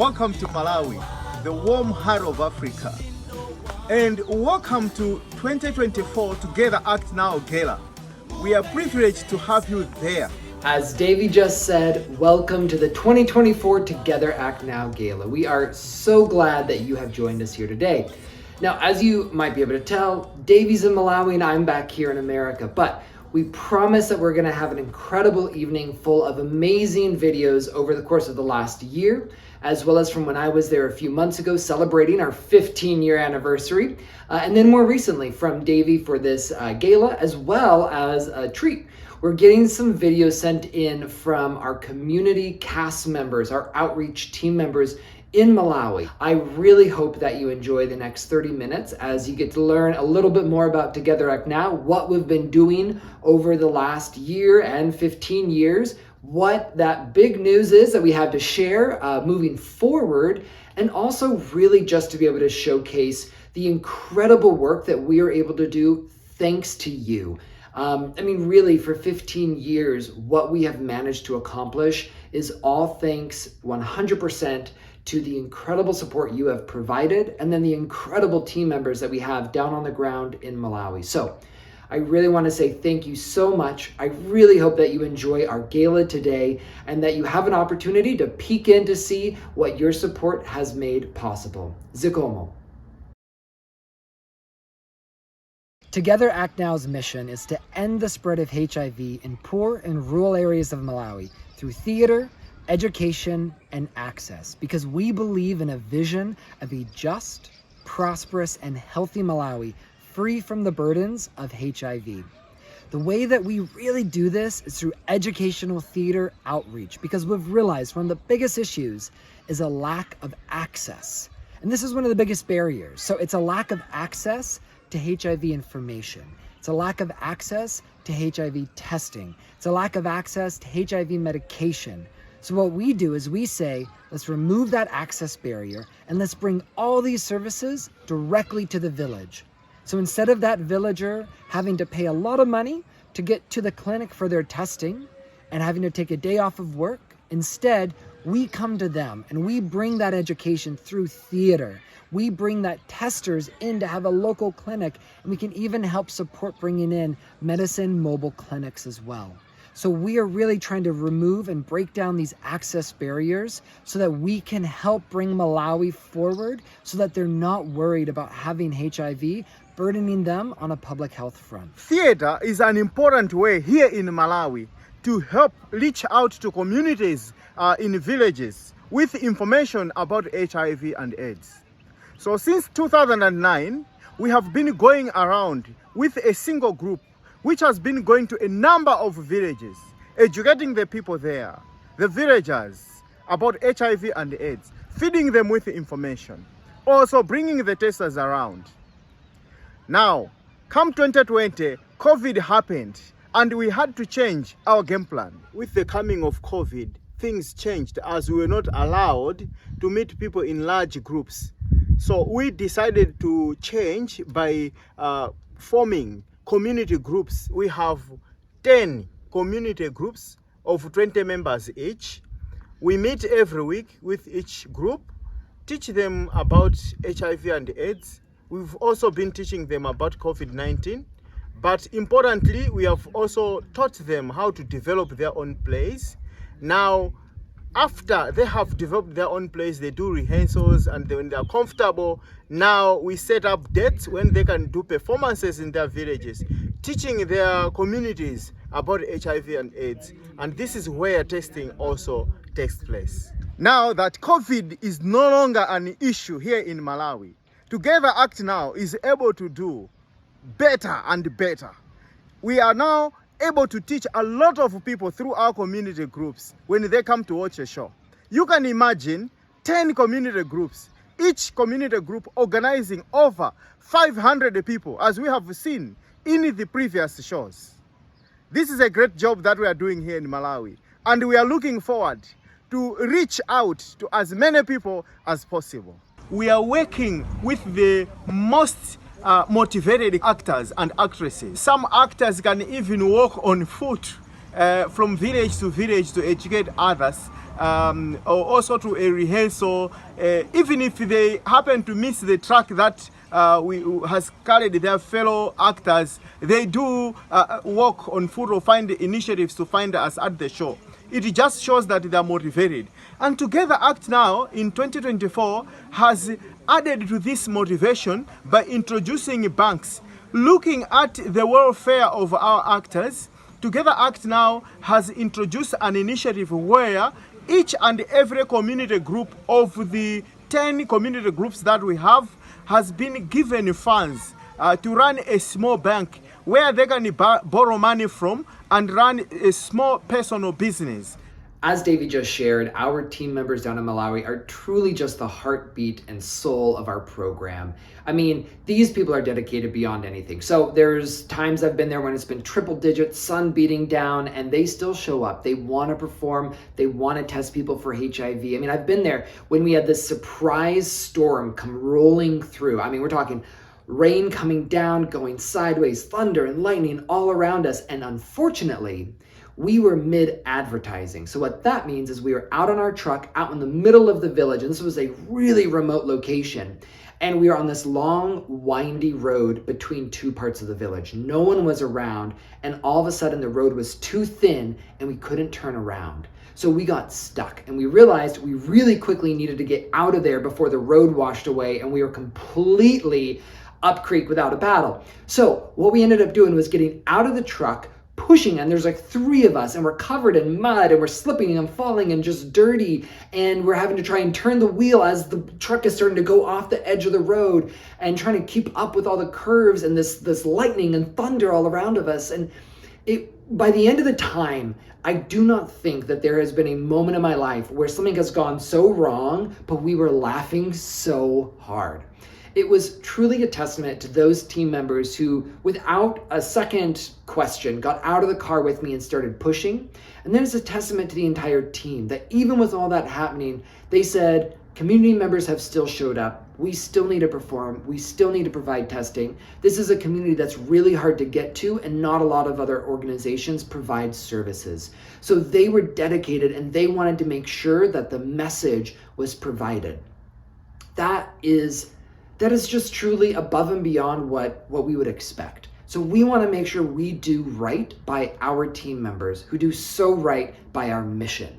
Welcome to Malawi, the warm heart of Africa. And welcome to 2024 Together Act Now Gala. We are privileged to have you there. As Davey just said, welcome to the 2024 Together Act Now Gala. We are so glad that you have joined us here today. Now, as you might be able to tell, Davey's in Malawi and I'm back here in America, but we promise that we're gonna have an incredible evening full of amazing videos over the course of the last year, as well as from when I was there a few months ago celebrating our 15-year anniversary, and then more recently from Davey for this gala, as well as a treat. We're getting some videos sent in from our community cast members, our outreach team members in Malawi. I really hope that you enjoy the next 30 minutes as you get to learn a little bit more about Together Act Now, what we've been doing over the last year and 15 years, what that big news is that we have to share moving forward, and also really just to be able to showcase the incredible work that we are able to do thanks to you. Really, for 15 years, what we have managed to accomplish is all thanks 100% to the incredible support you have provided, and then the incredible team members that we have down on the ground in Malawi. So I really want to say thank you so much. I really hope that you enjoy our gala today and that you have an opportunity to peek in to see what your support has made possible. Zikomo. Together Act Now's mission is to end the spread of HIV in poor and rural areas of Malawi through theater, education, and access, because we believe in a vision of a just, prosperous, and healthy Malawi free from the burdens of HIV. The way that we really do this is through educational theater outreach, because we've realized one of the biggest issues is a lack of access. And this is one of the biggest barriers. So it's a lack of access to HIV information. It's a lack of access to HIV testing. It's a lack of access to HIV medication. So what we do is we say, let's remove that access barrier and let's bring all these services directly to the village. So instead of that villager having to pay a lot of money to get to the clinic for their testing and having to take a day off of work, instead, we come to them and we bring that education through theater. We bring that testers in to have a local clinic, and we can even help support bringing in medicine mobile clinics as well. So we are really trying to remove and break down these access barriers so that we can help bring Malawi forward so that they're not worried about having HIV burdening them on a public health front. Theater is an important way here in Malawi to help reach out to communities in villages with information about HIV and AIDS. So since 2009, we have been going around with a single group which has been going to a number of villages, educating the people there, the villagers, about HIV and AIDS, feeding them with information, also bringing the testers around. Now, come 2020, COVID happened and we had to change our game plan. With the coming of COVID, things changed as we were not allowed to meet people in large groups. So we decided to change by forming community groups. We have 10 community groups of 20 members each. We meet every week with each group, teach them about HIV and AIDS. We've also been teaching them about COVID-19. But importantly, we have also taught them how to develop their own plays. Now, after they have developed their own plays, they do rehearsals, and when they are comfortable, now we set up dates when they can do performances in their villages, teaching their communities about HIV and AIDS. And this is where testing also takes place. Now that COVID is no longer an issue here in Malawi, Together Act Now is able to do better and better. We are now able to teach a lot of people through our community groups when they come to watch a show. You can imagine 10 community groups, each community group organizing over 500 people, as we have seen in the previous shows. This is a great job that we are doing here in Malawi, and we are looking forward to reach out to as many people as possible. We are working with the most motivated actors and actresses. Some actors can even walk on foot from village to educate others, or also to a rehearsal. Even if they happen to miss the track that has carried their fellow actors, they do walk on foot or find initiatives to find us at the show. It just shows that they are motivated. And Together Act Now in 2024 has added to this motivation by introducing banks. Looking at the welfare of our actors, Together Act Now has introduced an initiative where each and every community group of the 10 community groups that we have has been given funds to run a small bank where they can borrow money from and run a small personal business. As Davey just shared, our team members down in Malawi are truly just the heartbeat and soul of our program. I mean, these people are dedicated beyond anything. So there's times I've been there when it's been triple digits, sun beating down, and they still show up. They want to perform. They want to test people for HIV. I mean, I've been there when we had this surprise storm come rolling through. I mean, we're talking rain coming down, going sideways, thunder and lightning all around us. And unfortunately, we were mid-advertising. So what that means is we were out on our truck, out in the middle of the village, and this was a really remote location. And we were on this long, windy road between two parts of the village. No one was around, and all of a sudden the road was too thin and we couldn't turn around. So we got stuck, and we realized we really quickly needed to get out of there before the road washed away and we were completely up creek without a paddle. So what we ended up doing was getting out of the truck, pushing, and there's like 3 of us, and we're covered in mud, and we're slipping and falling and just dirty, and we're having to try and turn the wheel as the truck is starting to go off the edge of the road and trying to keep up with all the curves and this lightning and thunder all around of us. And by the end of the time, I do not think that there has been a moment in my life where something has gone so wrong, but we were laughing so hard. It was truly a testament to those team members who, without a second question, got out of the car with me and started pushing. And then it's a testament to the entire team that even with all that happening, they said, community members have still showed up. We still need to perform. We still need to provide testing. This is a community that's really hard to get to, and not a lot of other organizations provide services. So they were dedicated, and they wanted to make sure that the message was provided. That is just truly above and beyond what we would expect. So we want to make sure we do right by our team members who do so right by our mission.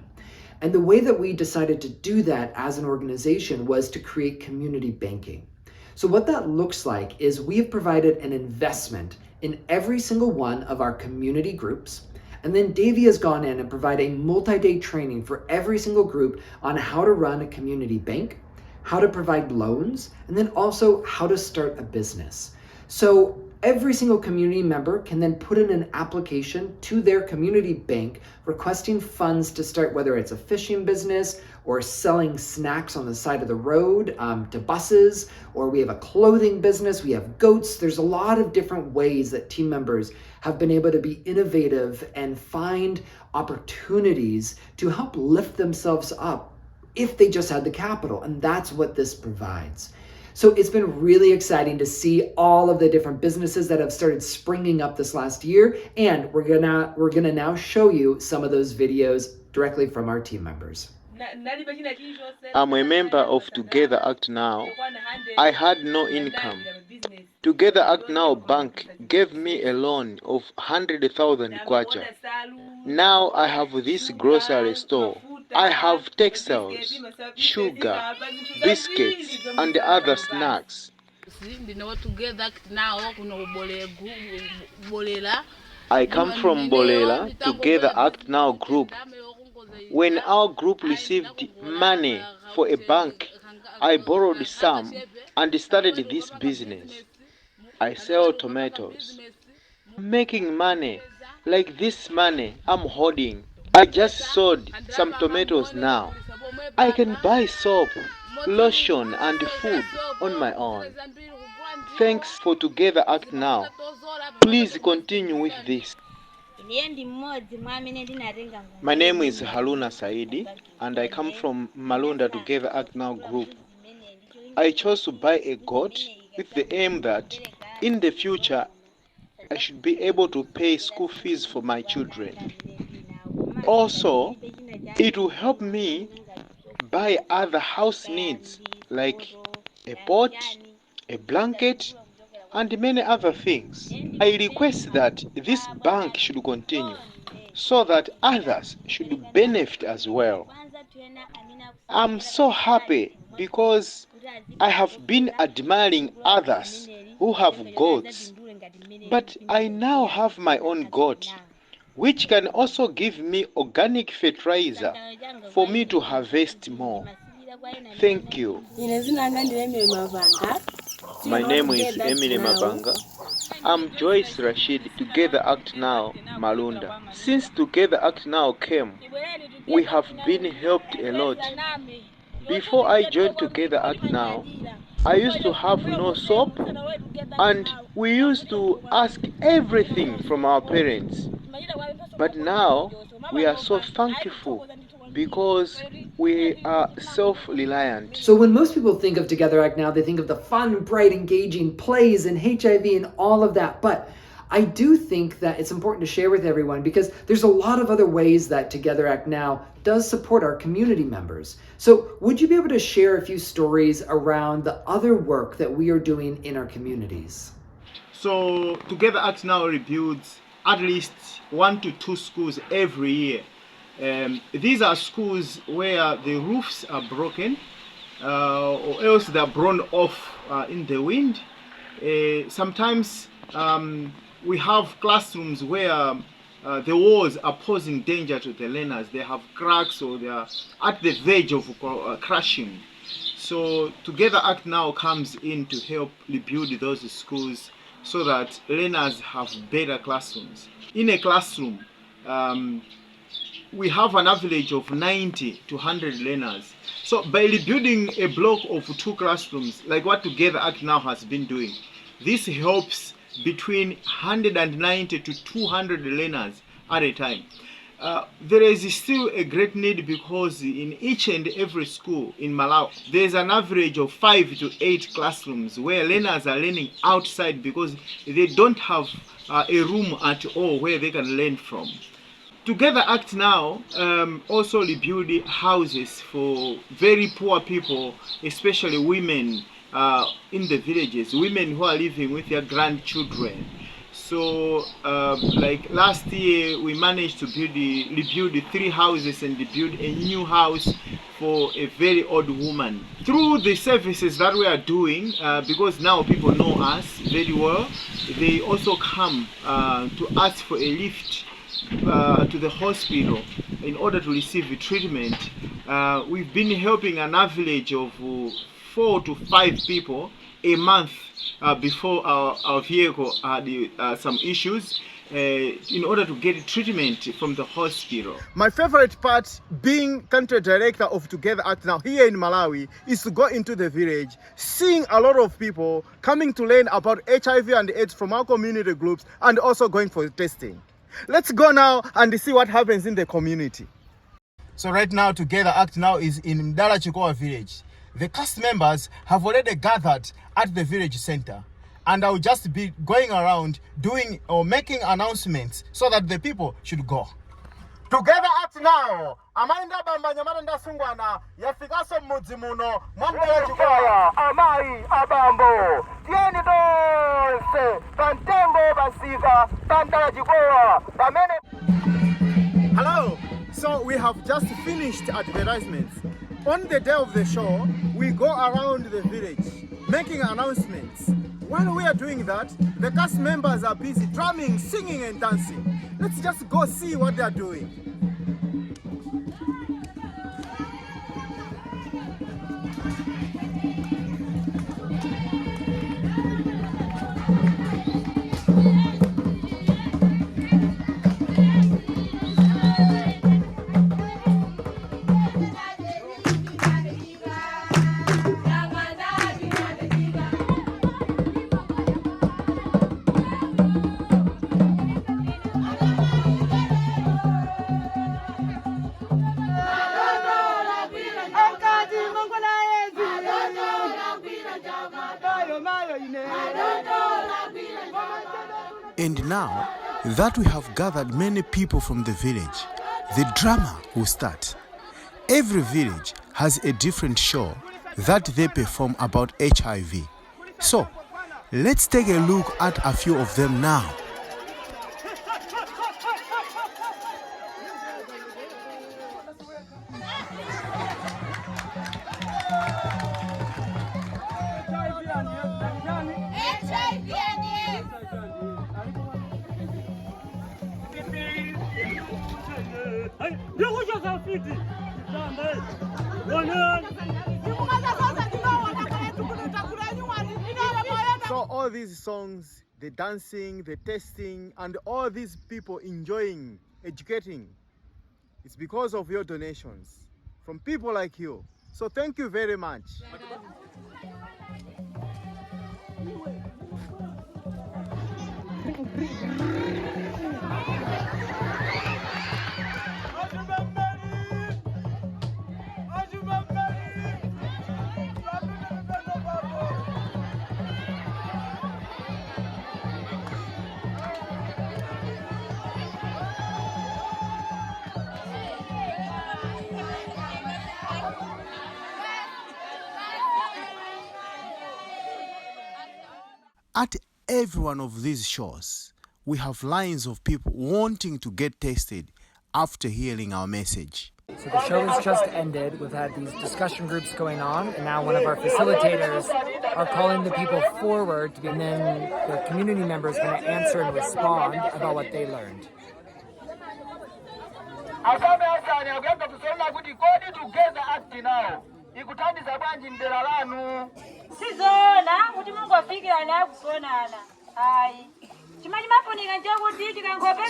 And the way that we decided to do that as an organization was to create community banking. So what that looks like is we have provided an investment in every single one of our community groups. And then Davey has gone in and provided a multi-day training for every single group on how to run a community bank, how to provide loans, and then also how to start a business. So every single community member can then put in an application to their community bank requesting funds to start, whether it's a fishing business or selling snacks on the side of the road to buses, or we have a clothing business, we have goats. There's a lot of different ways that team members have been able to be innovative and find opportunities to help lift themselves up if they just had the capital, and that's what this provides. So it's been really exciting to see all of the different businesses that have started springing up this last year, and we're gonna now show you some of those videos directly from our team members. I'm a member of Together Act Now. I had no income. Together Act Now Bank gave me a loan of 100,000 kwacha. Now I have this grocery store. I have textiles, sugar, biscuits, and other snacks. I come from Bolela Together Act Now group. When our group received money for a bank, I borrowed some and started this business. I sell tomatoes. Making money like this money I'm holding. I just sold some tomatoes now. I can buy soap, lotion, and food on my own. Thanks for Together Act Now. Please continue with this. My name is Haruna Saidi, and I come from Malunda Together Act Now group. I chose to buy a goat with the aim that in the future I should be able to pay school fees for my children. Also, it will help me buy other house needs like a pot, a blanket, and many other things. I request that this bank should continue so that others should benefit as well. I'm so happy because I have been admiring others who have goats, but I now have my own goat, which can also give me organic fertilizer for me to harvest more. Thank you. My name is Emile Mavanga. I'm Joyce Rashid, Together Act Now, Malunda. Since Together Act Now came, we have been helped a lot. Before I joined Together Act Now, I used to have no soap, and we used to ask everything from our parents. But now we are so thankful because we are self-reliant. So when most people think of Together Act Now, they think of the fun, bright, engaging plays and HIV and all of that. But I do think that it's important to share with everyone because there's a lot of other ways that Together Act Now does support our community members. So would you be able to share a few stories around the other work that we are doing in our communities? So Together Act Now rebuilds at least 1 to 2 schools every year. These are schools where the roofs are broken or else they're blown off in the wind. Sometimes we have classrooms where the walls are posing danger to the learners. They have cracks or they are at the verge of crashing. So Together Act Now comes in to help rebuild those schools so that learners have better classrooms. In a classroom, we have an average of 90 to 100 learners. So by rebuilding a block of 2 classrooms, like what Together Act Now has been doing, this helps between 190 to 200 learners at a time. There is still a great need because in each and every school in Malawi, there is an average of 5 to 8 classrooms where learners are learning outside because they don't have a room at all where they can learn from. Together Act Now also rebuild houses for very poor people, especially women in the villages, women who are living with their grandchildren. So like last year we managed to rebuild 3 houses and build a new house for a very old woman. Through the services that we are doing, because now people know us very well, they also come to ask for a lift to the hospital in order to receive treatment. We've been helping an average of 4 to 5 people a month before our vehicle had some issues in order to get treatment from the hospital. My favorite part, being country director of Together Act Now here in Malawi, is to go into the village, seeing a lot of people coming to learn about HIV and AIDS from our community groups and also going for testing. Let's go now and see what happens in the community. So right now, Together Act Now is in Mdala Chikowa village. The cast members have already gathered at the village center, and I'll just be going around doing or making announcements so that the people should go. Together Act Now, amainda bamba nyamara ndasungwana yafikaso mudzi muno mwamdala chikowa amai abambo tieni tonse pantengo basika pandala chikowa pamene. Hello. So we have just finished advertisements. On the day of the show, we go around the village making announcements. While we are doing that, the cast members are busy drumming, singing and dancing. Let's just go see what they are doing. I don't know. And now that we have gathered many people from the village, the drama will start. Every village has a different show that they perform about HIV. So, let's take a look at a few of them now. So all these songs, the dancing, the testing, and all these people enjoying, educating, it's because of your donations from people like you. So thank you very much. At every one of these shows, we have lines of people wanting to get tested after hearing our message. So the show has just ended. We've had these discussion groups going on, and now one of our facilitators are calling the people forward, and then the community members are going to answer and respond about what they learned.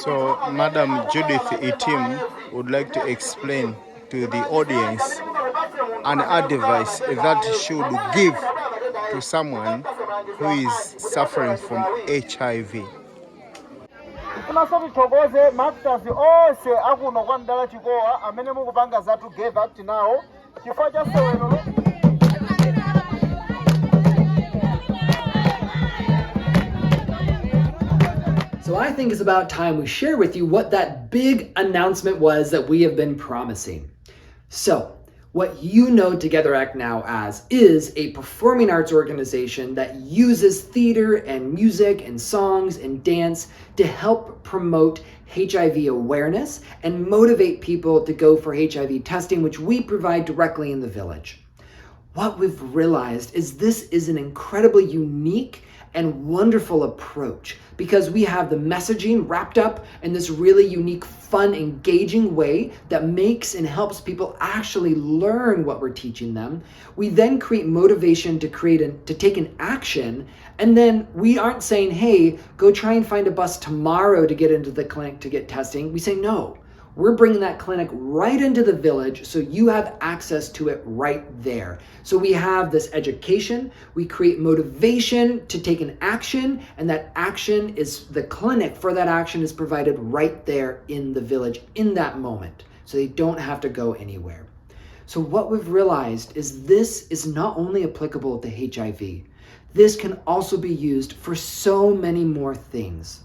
So, Madam Judith Itim would like to explain to the audience an advice that should give to someone who is suffering from HIV. So I think it's about time we share with you what that big announcement was that we have been promising. So, what you know Together Act Now as is a performing arts organization that uses theater and music and songs and dance to help promote HIV awareness and motivate people to go for HIV testing, which we provide directly in the village. What we've realized is this is an incredibly unique and wonderful approach because we have the messaging wrapped up in this really unique, fun, engaging way that makes and helps people actually learn what we're teaching them. We then create motivation to take an action, and then we aren't saying, hey, go try and find a bus tomorrow to get into the clinic to get testing. We say, no, we're bringing that clinic right into the village so you have access to it right there. So we have this education, we create motivation to take an action, and that action is, the clinic for that action is provided right there in the village in that moment. So they don't have to go anywhere. So what we've realized is this is not only applicable to HIV, this can also be used for so many more things.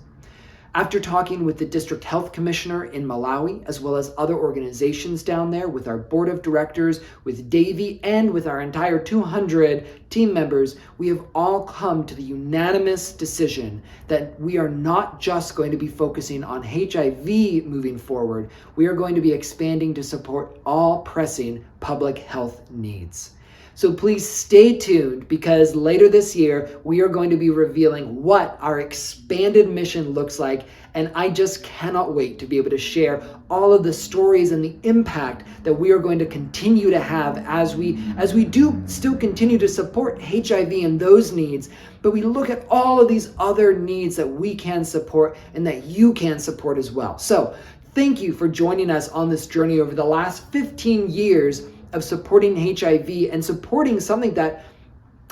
After talking with the district health commissioner in Malawi, as well as other organizations down there, with our board of directors, with Davey, and with our entire 200 team members, we have all come to the unanimous decision that we are not just going to be focusing on HIV moving forward. We are going to be expanding to support all pressing public health needs. So please stay tuned, because later this year, we are going to be revealing what our expanded mission looks like. And I just cannot wait to be able to share all of the stories and the impact that we are going to continue to have as we do still continue to support HIV and those needs. But we look at all of these other needs that we can support and that you can support as well. So thank you for joining us on this journey over the last 15 years of supporting HIV and supporting something that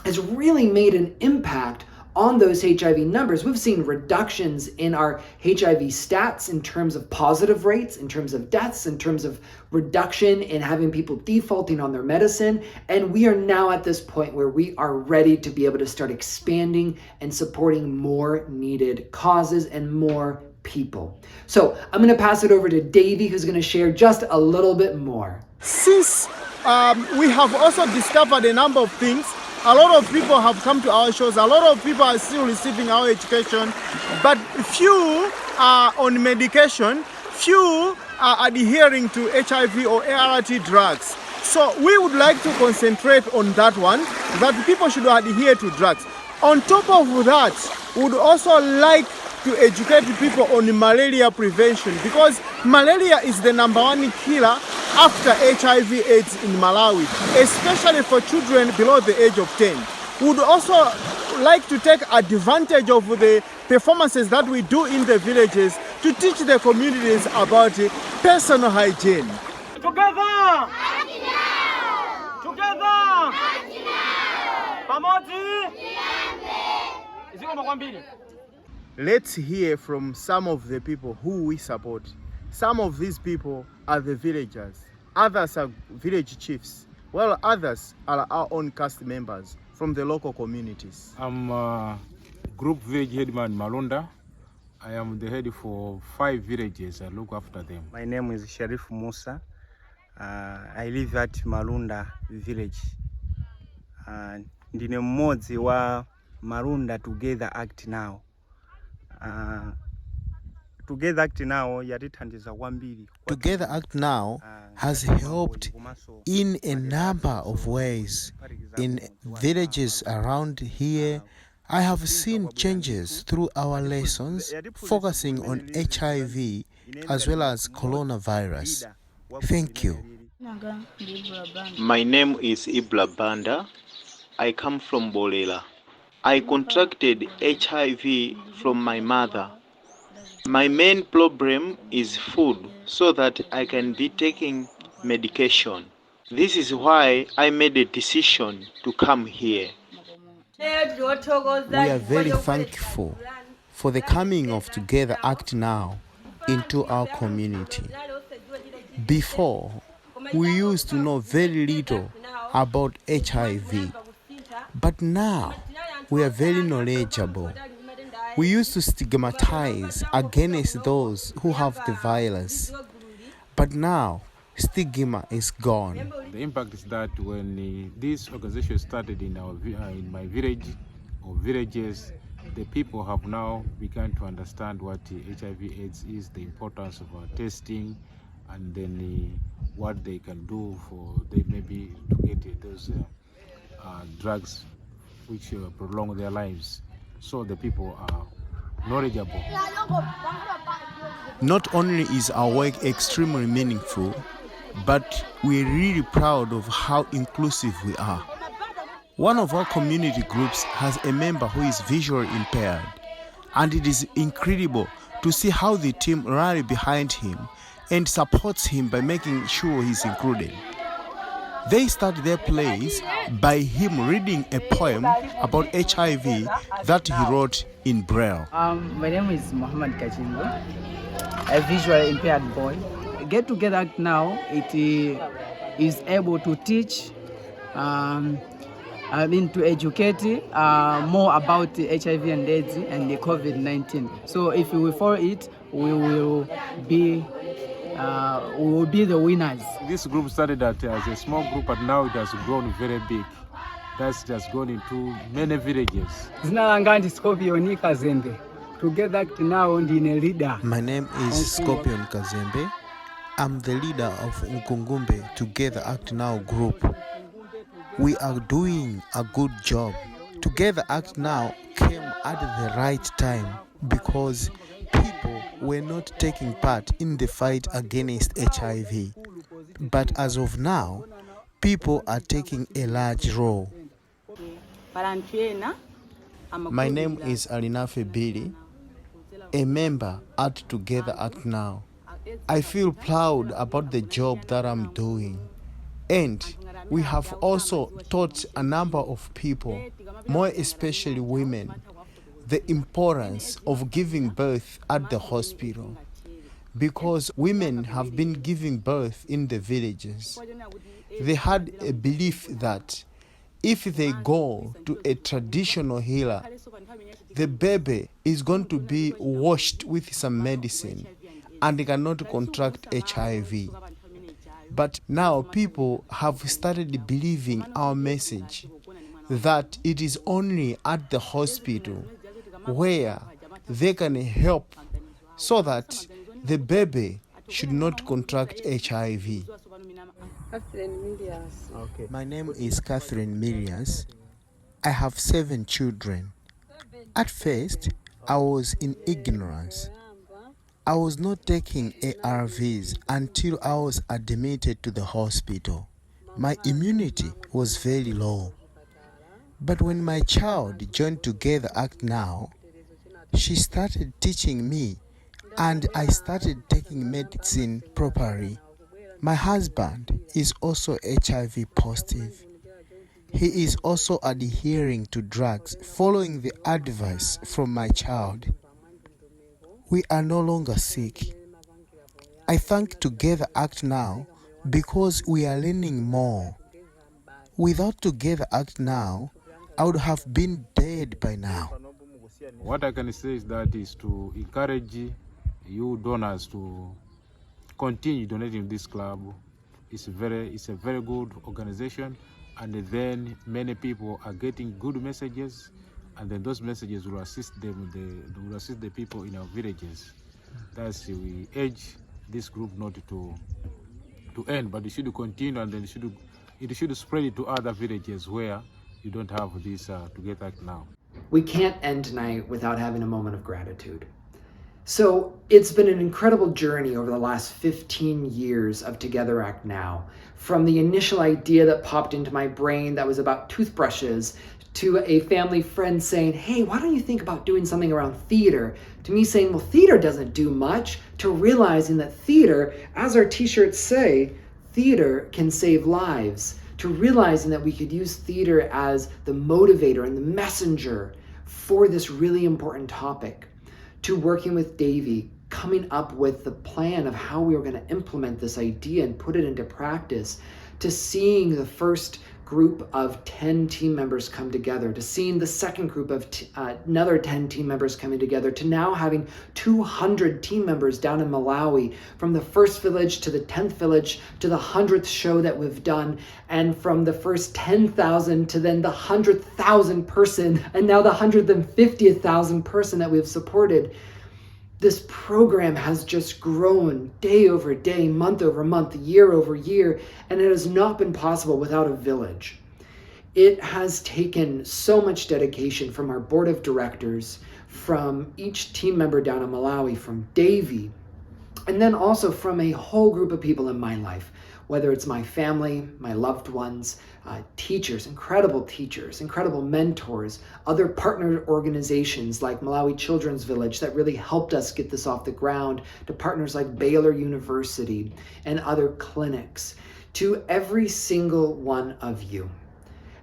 has really made an impact on those HIV numbers, we've seen reductions in our HIV stats in terms of positive rates, in terms of deaths, in terms of reduction in having people defaulting on their medicine. And we are now at this point where we are ready to be able to start expanding and supporting more needed causes and more people. So I'm going to pass it over to Davey, who's going to share just a little bit more. Since we have also discovered a number of things, a lot of people have come to our shows, a lot of people are still receiving our education, but few are on medication, few are adhering to HIV or ART drugs. So we would like to concentrate on that one, that people should adhere to drugs. On top of that, we would also like to educate people on malaria prevention, because malaria is the #1 killer after HIV/AIDS in Malawi, especially for children below the age of 10. We would also like to take advantage of the performances that we do in the villages to teach the communities about personal hygiene. Together! Together! Let's hear from some of the people who we support. Some of these people are the villagers, others are village chiefs, while others are our own caste members from the local communities. I'm Group Village Headman Malonda. I am the head for 5 villages. I look after them. My name is Sharif Musa. I live at Malunda village. Ndine mmodzi wa Malunda Together Act Now. Together Act Now yatithandiza kwambiri. Together Act Now has helped in a number of ways. In villages around here, I have seen changes through our lessons focusing on HIV as well as coronavirus. Thank you. My name is Ibla Banda. I come from Bolela. I contracted HIV from my mother. My main problem is food, so that I can be taking medication. This is why I made a decision to come here. We are very thankful for the coming of Together Act Now into our community. Before, we used to know very little about HIV, but now we are very knowledgeable. We used to stigmatize against those who have the virus, but now stigma is gone. The impact is that when this organization started in my village or villages, the people have now begun to understand what HIV/AIDS is, the importance of testing, and then what they can do for they maybe to get those drugs which prolong their lives. So the people are knowledgeable. Not only is our work extremely meaningful, but we're really proud of how inclusive we are. One of our community groups has a member who is visually impaired, and it is incredible to see how the team rally behind him and supports him by making sure he's included. They start their plays by him reading a poem about HIV that he wrote in Braille. My name is Muhammad Kachimbo, a visually impaired boy. Get Together Act Now, it is able to teach, to educate more about HIV and AIDS and the COVID-19. So if we follow it, we will be the winners. This group started as a small group, but now it has grown very big. It has gone into many villages. Zina langa ndi Scorpion Kazembe. Together Act Now ndine leader. My name is Scorpion Kazembe. I'm the leader of Nkungumbe Together Act Now group. We are doing a good job. Together Act Now came at the right time because people were not taking part in the fight against HIV. But as of now, people are taking a large role. My name is Alinafe Billy, a member at Together Act Now. I feel proud about the job that I'm doing. And we have also taught a number of people, more especially women, the importance of giving birth at the hospital, because women have been giving birth in the villages. They had a belief that if they go to a traditional healer, the baby is going to be washed with some medicine and cannot contract HIV. But now people have started believing our message that it is only at the hospital where they can help so that the baby should not contract HIV. Okay. My name is Catherine Millians. I have 7 children. At first, I was in ignorance. I was not taking ARVs until I was admitted to the hospital. My immunity was very low. But when my child joined Together Act Now, she started teaching me and I started taking medicine properly. My husband is also HIV positive. He is also adhering to drugs following the advice from my child. We are no longer sick. I thank Together Act Now because we are learning more. Without Together Act Now, I would have been dead by now. What I can say is that is to encourage you donors to continue donating this club. It's a very good organization, and then many people are getting good messages, and then those messages will assist them. They will assist the people in our villages. Thus, we urge this group not to end, but it should continue, and then it should spread it to other villages where you don't have this Together Act Now. We can't end tonight without having a moment of gratitude. So it's been an incredible journey over the last 15 years of Together Act Now. From the initial idea that popped into my brain that was about toothbrushes, to a family friend saying, hey, why don't you think about doing something around theater? To me saying, well, theater doesn't do much, to realizing that theater, as our t-shirts say, theater can save lives. To realizing that we could use theater as the motivator and the messenger for this really important topic. To working with Davey, coming up with the plan of how we were going to implement this idea and put it into practice, to seeing the first group of 10 team members come together, to seeing the second group of another 10 team members coming together, to now having 200 team members down in Malawi, from the first village to the 10th village to the 100th show that we've done, and from the first 10,000 to then the 100,000 person, and now the 150,000 person that we've supported. This program has just grown day over day, month over month, year over year, and it has not been possible without a village. It has taken so much dedication from our board of directors, from each team member down in Malawi, from Davey, and then also from a whole group of people in my life, whether it's my family, my loved ones, teachers, incredible mentors, other partner organizations like Malawi Children's Village that really helped us get this off the ground, to partners like Baylor University and other clinics, to every single one of you.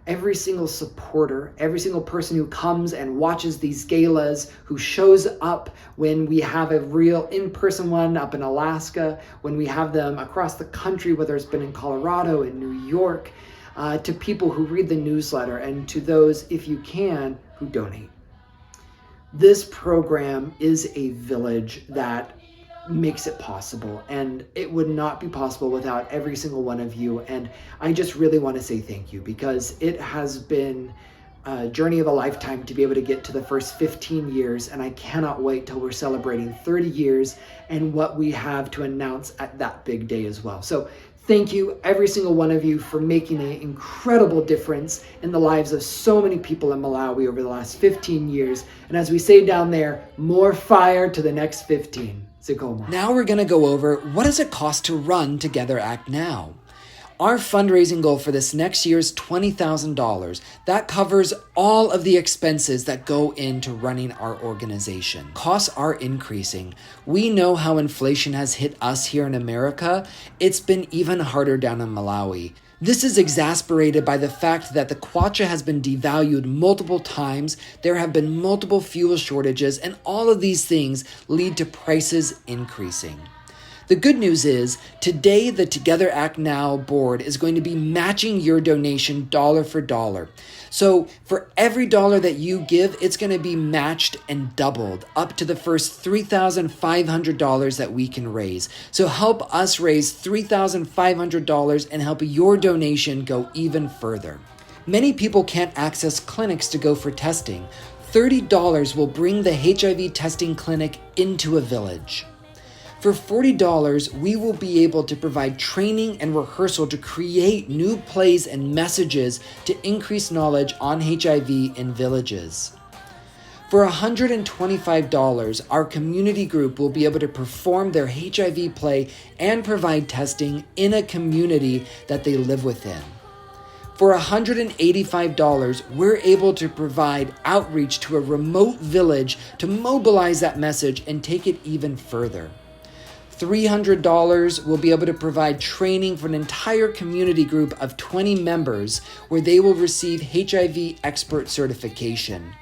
Every single supporter, every single person who comes and watches these galas, who shows up when we have a real in-person one up in Alaska, when we have them across the country, whether it's been in Colorado, in New York, to people who read the newsletter, and to those, if you can, who donate. This program is a village that makes it possible, and it would not be possible without every single one of you. And I just really want to say thank you, because it has been a journey of a lifetime to be able to get to the first 15 years, and I cannot wait till we're celebrating 30 years and what we have to announce at that big day as well. So thank you, every single one of you, for making an incredible difference in the lives of so many people in Malawi over the last 15 years. And as we say down there, more fire to the next 15. Now we're going to go over, what does it cost to run Together Act Now? Our fundraising goal for this next year is $20,000. That covers all of the expenses that go into running our organization. Costs are increasing. We know how inflation has hit us here in America. It's been even harder down in Malawi. This is exasperated by the fact that the kwacha has been devalued multiple times, there have been multiple fuel shortages, and all of these things lead to prices increasing. The good news is, today the Together Act Now board is going to be matching your donation dollar for dollar. So for every dollar that you give, it's going to be matched and doubled up to the first $3,500 that we can raise. So help us raise $3,500 and help your donation go even further. Many people can't access clinics to go for testing. $30 will bring the HIV testing clinic into a village. For $40, we will be able to provide training and rehearsal to create new plays and messages to increase knowledge on HIV in villages. For $125, our community group will be able to perform their HIV play and provide testing in a community that they live within. For $185, we're able to provide outreach to a remote village to mobilize that message and take it even further. $300 will be able to provide training for an entire community group of 20 members where they will receive HIV expert certification.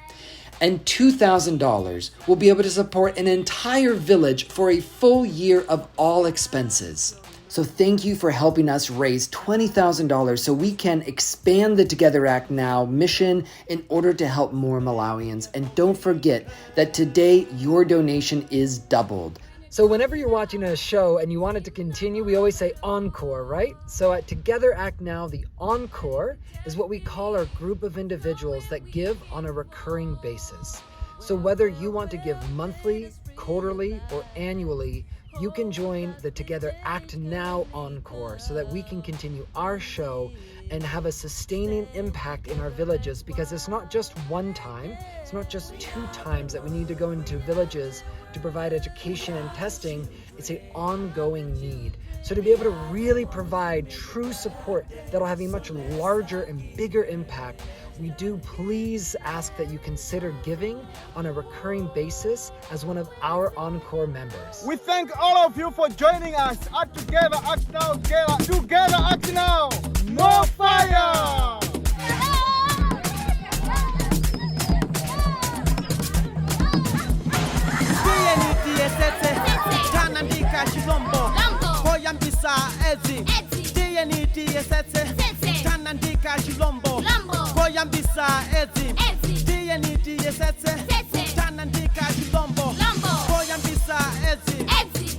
And $2,000 will be able to support an entire village for a full year of all expenses. So thank you for helping us raise $20,000 so we can expand the Together Act Now mission in order to help more Malawians. And don't forget that today your donation is doubled. So whenever you're watching a show and you want it to continue, we always say encore, right? So at Together Act Now, the encore is what we call our group of individuals that give on a recurring basis. So whether you want to give monthly, quarterly, or annually, you can join the Together Act Now encore so that we can continue our show and have a sustaining impact in our villages, because it's not just one time, it's not just 2 times that we need to go into villages to provide education and testing, it's an ongoing need. So to be able to really provide true support that'll have a much larger and bigger impact, we do please ask that you consider giving on a recurring basis as one of our Encore members. We thank all of you for joining us at Together Act Now Gala. Together Act Now, more fire!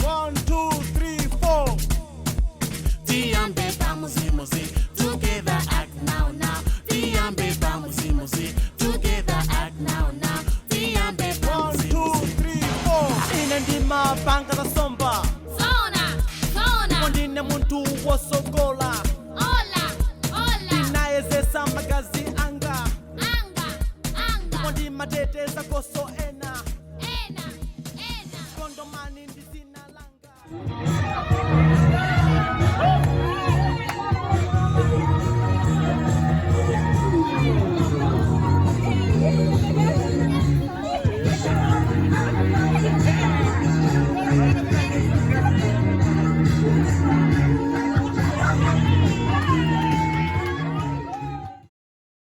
One, two, three, four. Together act now. Together act now. 1, 2, 3, 4. Inendima banga la somba. Zona. Mondine muntu wosogola. Ola. Inaezesa magazi anga. Mondi matete za koso ena. Kondomani ndizina langa.